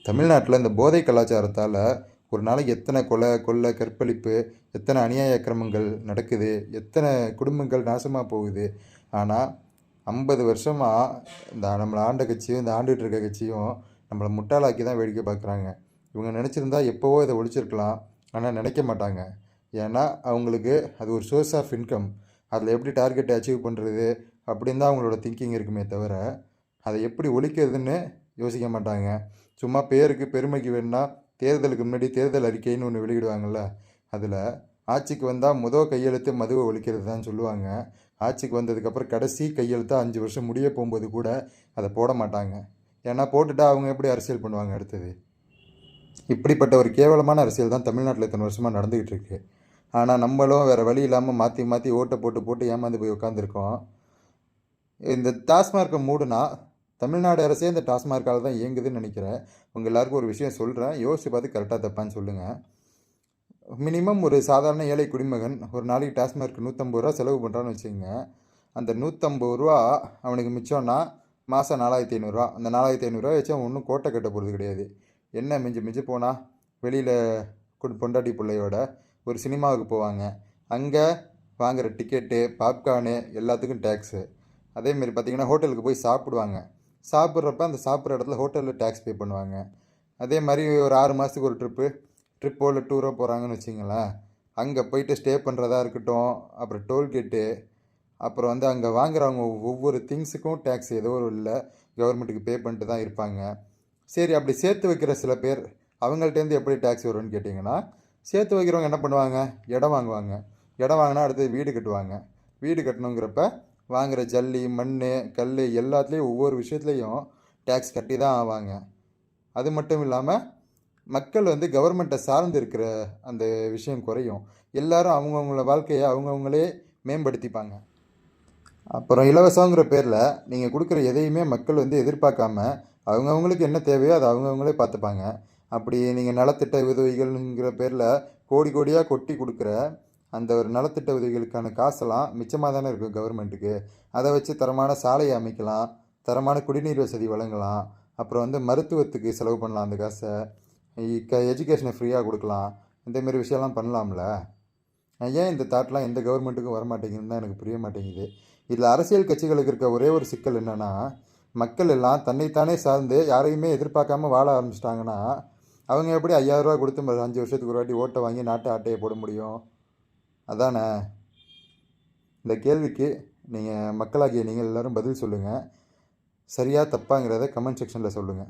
தமிழ்நாட்டில் இந்த போதை கலாச்சாரத்தால் ஒரு நாளைக்கு எத்தனை கொலை கொள்ளை கற்பழிப்பு, எத்தனை அநியாய அக்கிரமங்கள் நடக்குது, எத்தனை குடும்பங்கள் நாசமாக போகுது. ஆனால் 50 வருஷமாக இந்த நம்மளை ஆண்ட கட்சியும் இந்த ஆண்டுகிட்டு இருக்க கட்சியும் நம்மளை முட்டாளாக்கி தான் வேடிக்கை பார்க்குறாங்க. இவங்க நினச்சிருந்தா எப்போவோ இதை ஒழிச்சிருக்கலாம். ஆனால் நினைக்க மாட்டாங்க. ஏன்னா அவங்களுக்கு அது ஒரு சோர்ஸ் ஆஃப் இன்கம். அதில் எப்படி டார்கெட்டை அச்சீவ் பண்ணுறது அப்படின்னு தான் அவங்களோட திங்கிங் இருக்குமே தவிர, அதை எப்படி ஒழிக்கிறதுன்னு யோசிக்க மாட்டாங்க. சும்மா பேருக்கு பெருமைக்கு வேணுன்னா தேர்தலுக்கு முன்னாடி தேர்தல் அறிக்கைன்னு ஒன்று வெளியிடுவாங்கள்ல, அதில் ஆட்சிக்கு வந்தால் கையெழுத்து மதுவை ஒழிக்கிறது தான் சொல்லுவாங்க. ஆட்சிக்கு வந்ததுக்கப்புறம் கடைசி கையெழுத்தாக 5 வருஷம் முடிய போகும்போது கூட அதை போட மாட்டாங்க. ஏன்னா போட்டுட்டா அவங்க எப்படி அரசியல் பண்ணுவாங்க அடுத்தது? இப்படிப்பட்ட ஒரு கேவலமான அரசியல் தான் தமிழ்நாட்டில் இத்தனை வருஷமாக நடந்துக்கிட்டு இருக்கு. ஆனால் நம்மளும் வேறு வழி இல்லாமல் மாற்றி மாற்றி ஓட்டை போட்டு போட்டு ஏமாந்து போய் உட்காந்துருக்கோம். இந்த டாஸ்மார்க்கை மூடுனா தமிழ்நாடு அரசே இந்த டாஸ்மார்க்கால் தான் இயங்குதுன்னு நினைக்கிறேன். உங்கள் எல்லாருக்கும் ஒரு விஷயம் சொல்கிறேன், யோசித்து பார்த்து கரெக்டாக தப்பான்னு சொல்லுங்கள். மினிமம் ஒரு சாதாரண ஏழை குடிமகன் ஒரு நாளைக்கு டாஸ்மார்க்கு 150 ரூபா செலவு பண்ணுறான்னு வச்சுக்கோங்க. அந்த 150 ரூபா அவனுக்கு மிச்சம்னா மாதம் 4500 ரூபா. அந்த 4500 வச்சு அவன் ஒன்றும் கோட்டை கட்ட போகிறது கிடையாது. என்ன மிஞ்சி மிஞ்சி போனால் வெளியில் பொண்டாட்டி பிள்ளையோட ஒரு சினிமாவுக்கு போவாங்க. அங்கே வாங்குகிற டிக்கெட்டு, பாப்கார்னு எல்லாத்துக்கும் டேக்ஸு. அதேமாரி பார்த்திங்கன்னா ஹோட்டலுக்கு போய் சாப்பிடுவாங்க. சாப்பிட்றப்ப அந்த சாப்பிட்ற இடத்துல ஹோட்டலில் டேக்ஸ் பே பண்ணுவாங்க. அதே மாதிரி ஒரு 6 மாதத்துக்கு ஒரு ட்ரிப்போ இல்லை டூரோ போகிறாங்கன்னு வச்சிங்களேன், அங்கே போயிட்டு ஸ்டே பண்ணுறதா இருக்கட்டும், அப்புறம் டோல்கேட்டு, அப்புறம் வந்து அங்கே வாங்குறவங்க ஒவ்வொரு திங்ஸுக்கும் டேக்ஸ் ஏதோ ஒரு இல்லை கவர்மெண்ட்டுக்கு பே பண்ணிட்டு தான் இருப்பாங்க. சரி, அப்படி சேர்த்து வைக்கிற சில பேர் அவங்கள்ட்டேருந்து எப்படி டேக்ஸ் வரும்னு கேட்டிங்கன்னா, சேர்த்து வைக்கிறவங்க என்ன பண்ணுவாங்க, இடம் வாங்குவாங்க. இடம் வாங்கினா அடுத்தது வீடு கட்டுவாங்க. வீடு கட்டணுங்கிறப்ப வாங்குகிற ஜல்லி, மண், கல் எல்லாத்துலேயும் ஒவ்வொரு விஷயத்துலையும் டேக்ஸ் கட்டி தான் ஆவாங்க. அது மட்டும் இல்லாமல் மக்கள் வந்து கவர்மெண்ட்டை சார்ந்து இருக்கிற அந்த விஷயம் குறையும். எல்லோரும் அவங்கவுங்கள வாழ்க்கையை அவங்கவுங்களே மேம்படுத்திப்பாங்க. அப்புறம் இலவசங்கிற பேரில் நீங்கள் கொடுக்குற எதையுமே மக்கள் வந்து எதிர்பார்க்காம அவங்கவுங்களுக்கு என்ன தேவையோ அதை அவங்கவுங்களே பார்த்துப்பாங்க. அப்படி நீங்கள் நலத்திட்ட உதவிகள்ங்கிற பேரில் கோடி கோடியாக கொட்டி கொடுக்குற அந்த ஒரு நலத்திட்ட உதவிகளுக்கான காசெல்லாம் மிச்சமாக தானே இருக்கும் கவர்மெண்ட்டுக்கு. அதை வச்சு தரமான சாலையை அமைக்கலாம், தரமான குடிநீர் வசதி வழங்கலாம், அப்புறம் வந்து மருத்துவத்துக்கு செலவு பண்ணலாம். அந்த காசை எஜுகேஷனை ஃப்ரீயாக கொடுக்கலாம். இந்தமாரி விஷயம்லாம் பண்ணலாம்ல. ஏன் இந்த தாட்லாம் எந்த கவர்மெண்ட்டுக்கும் வரமாட்டேங்குதுன்னு தான் எனக்கு புரிய மாட்டேங்குது. இதில் அரசியல் கட்சிகளுக்கு இருக்க ஒரே ஒரு சிக்கல் என்னென்னா, மக்கள் எல்லாம் தன்னைத்தானே சார்ந்து யாரையுமே எதிர்பார்க்காம வாழ ஆரம்பிச்சிட்டாங்கன்னா அவங்க எப்படி 5000 ரூபா கொடுத்து 5 வருஷத்துக்கு ஒரு வாட்டி ஓட்டை வாங்கி நாட்டு ஆட்டையை போட முடியும்? அதானே. இந்த கேள்விக்கு நீங்கள் மக்களாகிய நீங்கள் எல்லோரும் பதில் சொல்லுங்கள். சரியாக தப்பாங்கிறத கமெண்ட் செக்ஷனில் சொல்லுங்கள்.